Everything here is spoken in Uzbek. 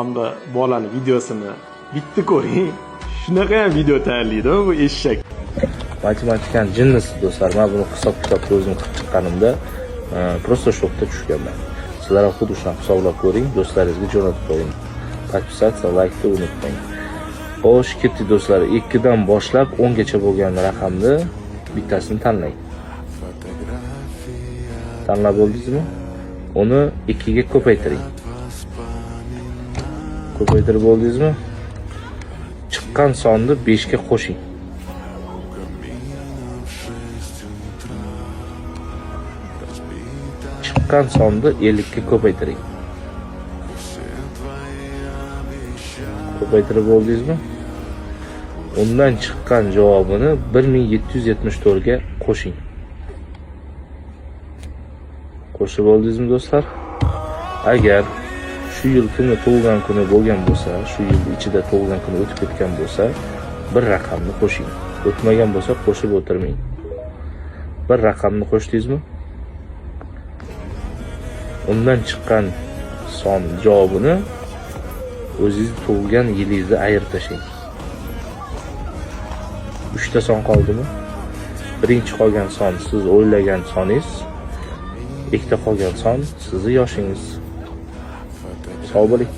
Hamda bolani videosini bitta ko'ring. Shunaqa ham video tayyorlaydi bu eshak. Matematikani jinnisi do'stlar. Men buni hisob-kitobda o'zim qilib chiqqanimda prosta shokda tushganman. Sizlar ham xuddi shunaqa hisoblab ko'ring, do'stlaringizga jo'natib qo'ying. Podpisatsiya, laykni unutmang. Xo'sh, ketdik do'stlar. 2 dan boshlab 10 gacha bo'lgan raqamni bittasini tanlang. Tanlab bo'ldingizmi? Uni 2 ga ko'paytiring. Ko'paytirib bo'ldingizmi? Chiqqan sonni 5 ga qo'shing. Chiqqan sonni 50 ga ko'paytiring. Ko'paytirib bo'ldingizmi? Undan chiqqan javobini 1774 ga qo'shing. Qo'shib bo'ldingizmi do'stlar? Agar shu yil kuni tug'ilgan kuni bo'lgan bo'lsa, shu yil ichida tug'ilgan kuni o'tib ketgan bo'lsa, bir raqamni qo'shing. O'tmagan bo'lsa qo'shib o'tirmang. Bir raqamni qo'shdingizmi? Undan chiqqan son javobini o'zingiz tug'ilgan yilingizni ayirib tashlang. 3 ta son qoldimi? Birinchi qolgan son siz o'ylagan soningiz, ikkita qolgan son sizning yoshingiz. Sog' bo'ling.